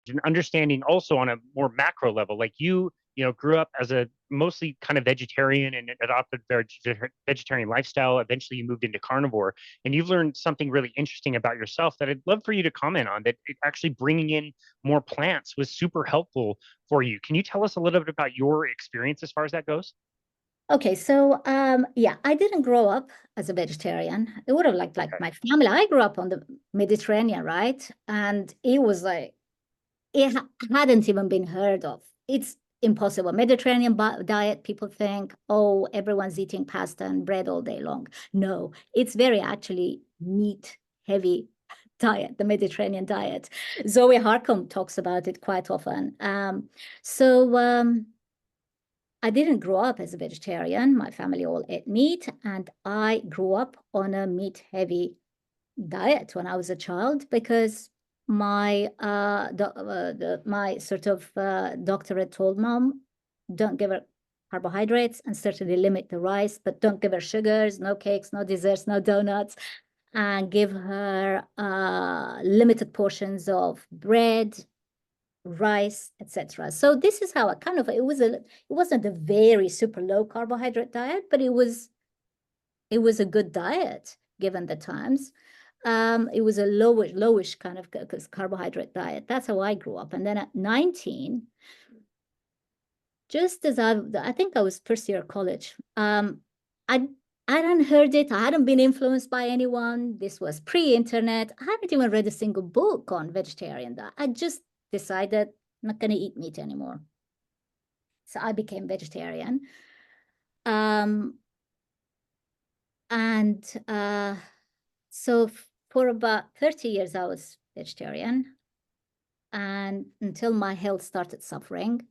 and understanding also on a more macro level, like you know, grew up as a mostly kind of vegetarian and adopted vegetarian lifestyle. Eventually, you moved into carnivore, and you've learned something really interesting about yourself that I'd love for you to comment on. That actually bringing in more plants was super helpful for you. Can you tell us a little bit about your experience as far as that goes? Okay, so yeah, I didn't grow up as a vegetarian. It would have like Okay. my family. I grew up on the Mediterranean, right? And it was like it hadn't even been heard of. It's impossible. Mediterranean diet, people think, oh, everyone's eating pasta and bread all day long. No, it's very actually meat heavy diet, the Mediterranean diet. Zoe Harcombe talks about it quite often. So I didn't grow up as a vegetarian. My family all ate meat, and I grew up on a meat heavy diet when I was a child because my sort of doctor had told mom, don't give her carbohydrates and certainly limit the rice, but don't give her sugars, no cakes, no desserts, no donuts, and give her limited portions of bread, rice, etc. So this is how I kind of it wasn't a very super low carbohydrate diet, but it was a good diet given the times. It was a lowish kind of carbohydrate diet. That's how I grew up. And then at 19, just as I think I was first year of college, I I hadn't heard it. I hadn't been influenced by anyone. This was pre-internet. I hadn't even read a single book on vegetarian diet. I just decided I'm not going to eat meat anymore. So I became vegetarian. Um, and so for about 30 years, I was vegetarian, and until my health started suffering,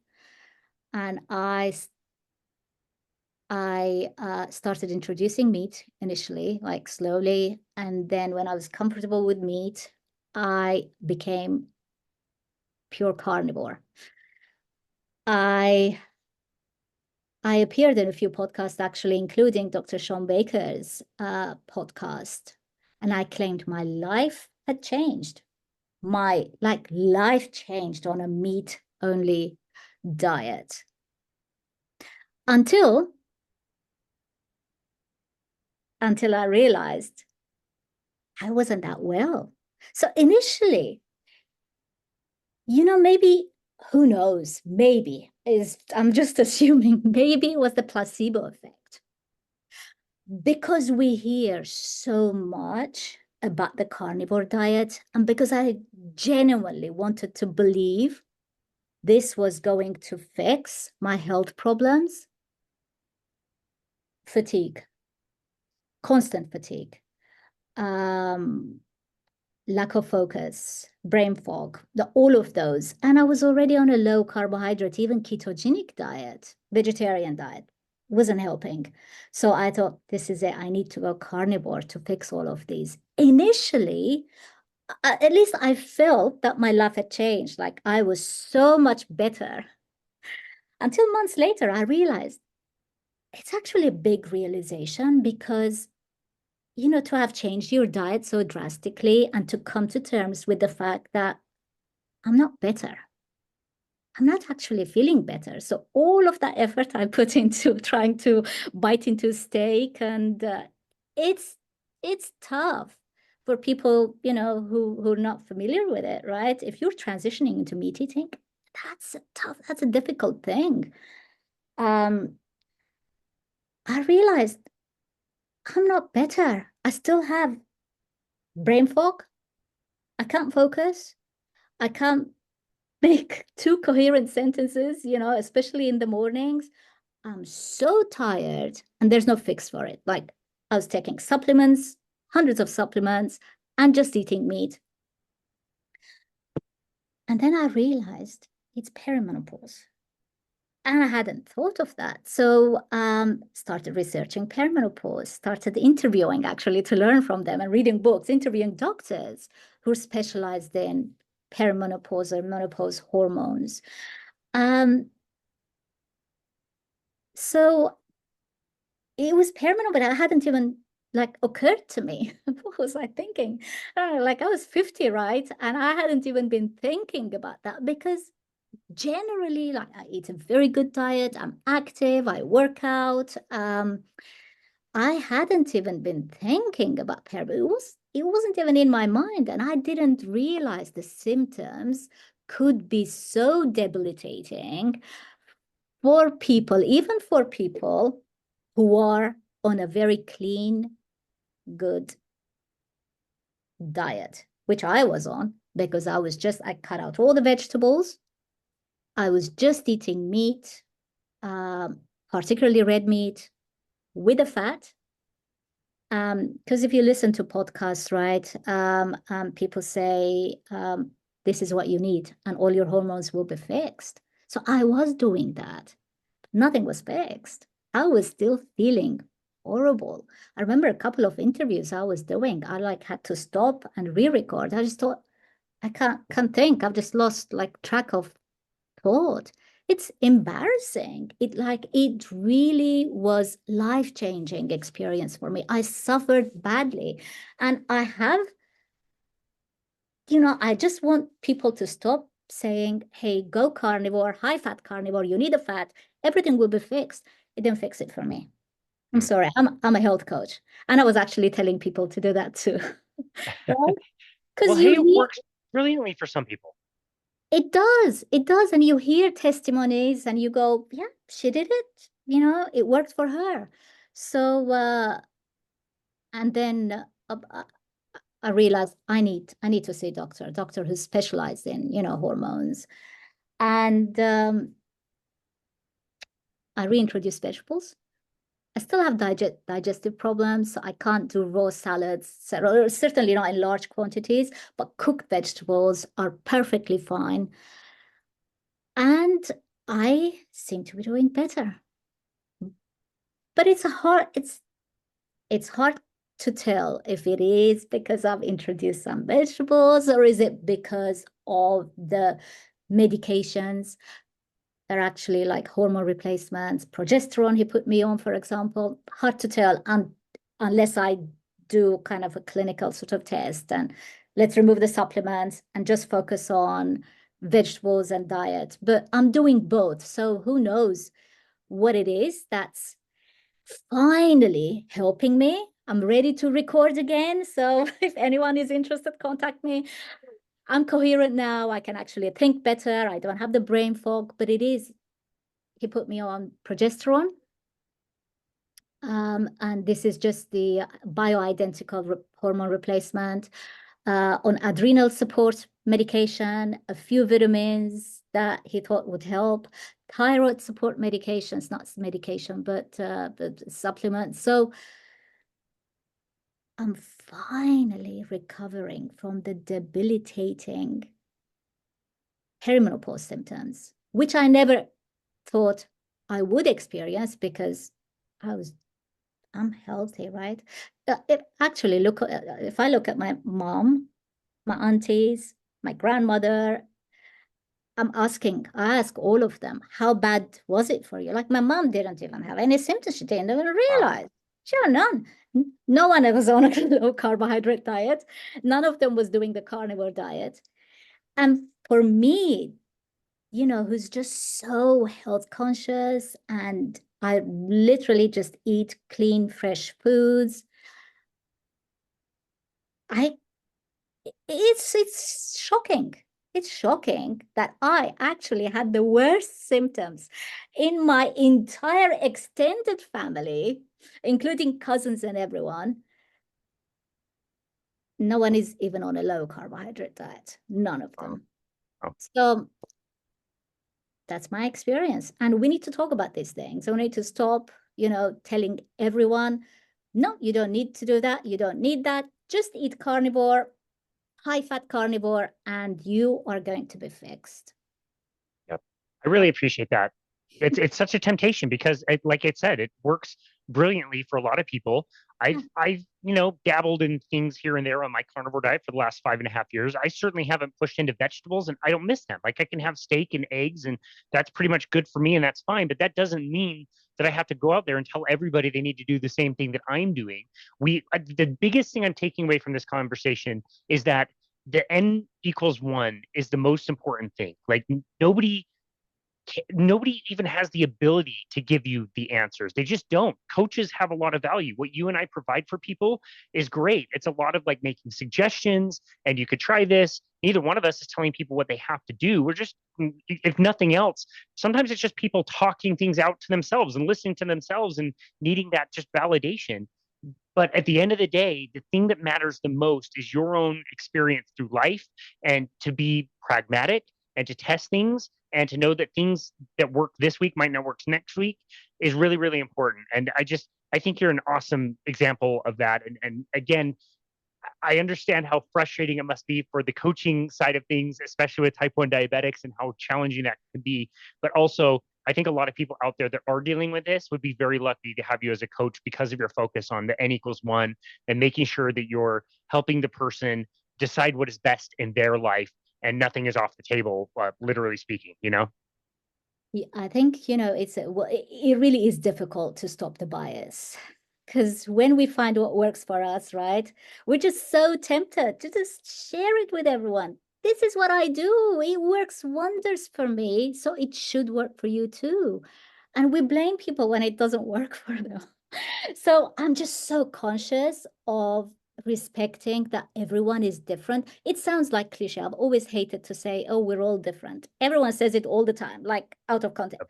and I started introducing meat initially, like slowly, and then when I was comfortable with meat, I became pure carnivore. I I appeared in a few podcasts, actually, including Dr. Sean Baker's podcast, and I claimed my life had changed. My like life changed on a meat only diet until I realized I wasn't that well. So initially, maybe who knows, maybe is I'm just assuming maybe it was the placebo effect because we hear so much about the carnivore diet and because I genuinely wanted to believe this was going to fix my health problems. Fatigue, constant fatigue, um, lack of focus, brain fog, all of those. And I was already on a low carbohydrate, even ketogenic diet, vegetarian diet, wasn't helping. So I thought, this is it. I need to go carnivore to fix all of these. Initially, at least I felt that my life had changed. Like I was so much better. Until months later, I realized it's actually a big realization because to have changed your diet so drastically and to come to terms with the fact that I'm not better. I'm not actually feeling better. So all of that effort I put into trying to bite into steak and it's it's tough for people, who are not familiar with it, right? If you're transitioning into meat eating, that's a difficult thing. Um, I realized I'm not better. I still have brain fog. I can't focus. I can't make two coherent sentences, especially in the mornings. I'm so tired and there's no fix for it. Like I was taking supplements, hundreds of supplements, and just eating meat. And then I realized it's perimenopause. And I hadn't thought of that. So started researching perimenopause, started interviewing actually to learn from them and reading books, interviewing doctors who specialized in perimenopause or menopause hormones. Um, so it was perimenopause, but I hadn't even like occurred to me. What was I thinking? Like I was 50, right? And I hadn't even been thinking about that because generally, like I eat a very good diet, I'm active, I work out. I hadn't even been thinking about perimenopause. It wasn't even in my mind, and I didn't realize the symptoms could be so debilitating for people, even for people who are on a very clean, good diet, which I was on because I cut out all the vegetables. I was just eating meat, particularly red meat with the fat. Because if you listen to podcasts, right, people say this is what you need and all your hormones will be fixed. So I was doing that. Nothing was fixed. I was still feeling horrible. I remember a couple of interviews I was doing. I like had to stop and re-record. I just thought, I can't think. I've just lost like track of thought. It's embarrassing. It really was life-changing experience for me. I suffered badly. And I just want people to stop saying, hey, go carnivore, high-fat carnivore, you need a fat, everything will be fixed. It didn't fix it for me. I'm Mm. sorry, I'm a health coach. And I was actually telling people to do that too. Right? Well, Because hey, it works brilliantly for some people. it does. And you hear testimonies and you go, yeah, she did it. It worked for her. So, and then I realized I need to see a doctor who's specialized in, hormones. And I reintroduced vegetables. I still have digestive problems. So I can't do raw salads, certainly not in large quantities, but cooked vegetables are perfectly fine. And I seem to be doing better. But it's hard to tell if it is because I've introduced some vegetables or is it because of the medications. They're actually like hormone replacements, progesterone he put me on, for example. Hard to tell unless I do kind of a clinical sort of test and let's remove the supplements and just focus on vegetables and diet. But I'm doing both. So who knows what it is that's finally helping me. I'm ready to record again. So if anyone is interested, contact me. I'm coherent now. I can actually think better. I don't have the brain fog, but he put me on progesterone. And this is just the bioidentical hormone replacement, on adrenal support medication, a few vitamins that he thought would help, thyroid support medications, not medication, but supplements. So I'm finally recovering from the debilitating perimenopause symptoms, which I never thought I would experience because I'm healthy, right? If I look at my mom, my aunties, my grandmother, I ask all of them, how bad was it for you? Like my mom didn't even have any symptoms. She didn't even Wow. realize. She had none. No one was on a low carbohydrate diet. None of them was doing the carnivore diet. And for me, who's just so health conscious and I literally just eat clean, fresh foods. I it's shocking. It's shocking that I actually had the worst symptoms in my entire extended family, including cousins and everyone. No one is even on a low carbohydrate diet. None of Wow. them. Wow. So that's my experience. And we need to talk about these things. So we need to stop, telling everyone, no, you don't need to do that. You don't need that. Just eat carnivore, high-fat carnivore, and you are going to be fixed. Yep. I really appreciate that. It's such a temptation because like it said, it works brilliantly for a lot of people. I've dabbled in things here and there on my carnivore diet for the last 5.5 years. I certainly haven't pushed into vegetables and I don't miss them. Like I can have steak and eggs and that's pretty much good for me and that's fine. But that doesn't mean that I have to go out there and tell everybody they need to do the same thing that I'm doing. The biggest thing I'm taking away from this conversation is that the n equals one is the most important thing. Like nobody even has the ability to give you the answers. They just don't. Coaches have a lot of value. What you and I provide for people is great. It's a lot of like making suggestions and you could try this. Neither one of us is telling people what they have to do. We're just, if nothing else, sometimes it's just people talking things out to themselves and listening to themselves and needing that just validation. But at the end of the day, the thing that matters the most is your own experience through life, and to be pragmatic and to test things and to know that things that work this week might not work next week is really, really important. And I think you're an awesome example of that. And again, I understand how frustrating it must be for the coaching side of things, especially with type 1 diabetics and how challenging that can be. But also, I think a lot of people out there that are dealing with this would be very lucky to have you as a coach because of your focus on the n equals one and making sure that you're helping the person decide what is best in their life and nothing is off the table, literally speaking, you know? Yeah, I think, it really is difficult to stop the bias, because when we find what works for us, right, we're just so tempted to just share it with everyone. This is what I do. It works wonders for me, so it should work for you too. And we blame people when it doesn't work for them. So I'm just so conscious of respecting that everyone is different. It sounds like cliche. I've always hated to say, oh, we're all different. Everyone says it all the time, like out of context.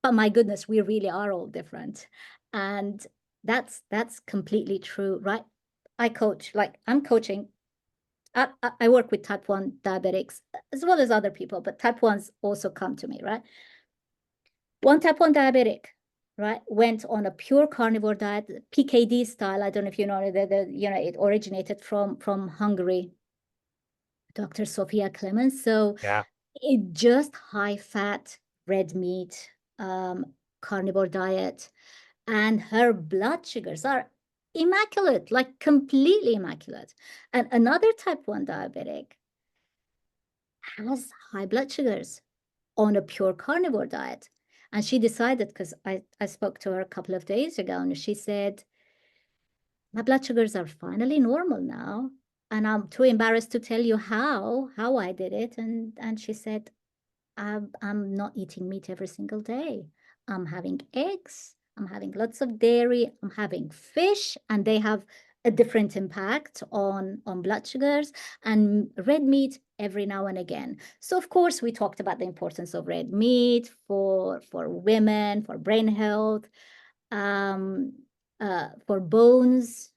But my goodness, we really are all different. And that's completely true, right? I coach, like I'm coaching. I work with type 1 diabetics as well as other people, but type 1s also come to me, right? One type 1 diabetic, right, went on a pure carnivore diet, PKD style. I don't know if you know, it originated from Hungary, Dr. Sophia Clemens. So Yeah. it just high fat, red meat, carnivore diet. And her blood sugars are immaculate, like completely immaculate. And another type 1 diabetic has high blood sugars on a pure carnivore diet. And she decided, because I spoke to her a couple of days ago, and she said, my blood sugars are finally normal now. And I'm too embarrassed to tell you how I did it. And she said, I'm not eating meat every single day. I'm having eggs. I'm having lots of dairy. I'm having fish, and they have a different impact on blood sugars, and red meat every now and again. So of course we talked about the importance of red meat for women, for brain health, um, for bones,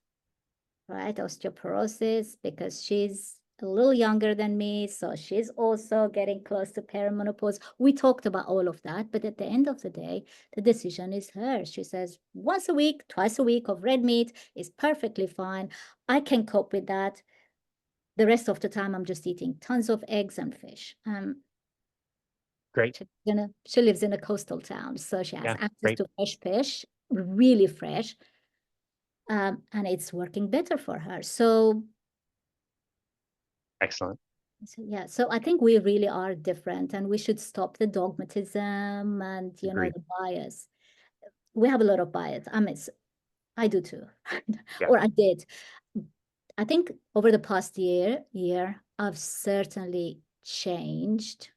right? Osteoporosis, because she's a little younger than me, so she's also getting close to perimenopause. We talked about all of that, but at the end of the day, the decision is hers. She says once a week, twice a week of red meat is perfectly fine. I can cope with that. The rest of the time, I'm just eating tons of eggs and fish. Great. She lives in a coastal town, so she has Yeah. access Great. to fresh fish, really fresh, and it's working better for her. So Excellent. yeah, so I think we really are different, and we should stop the dogmatism and Agreed. the bias. We have a lot of bias. I mean, I do too, Yeah. or I did. I think over the past year, I've certainly changed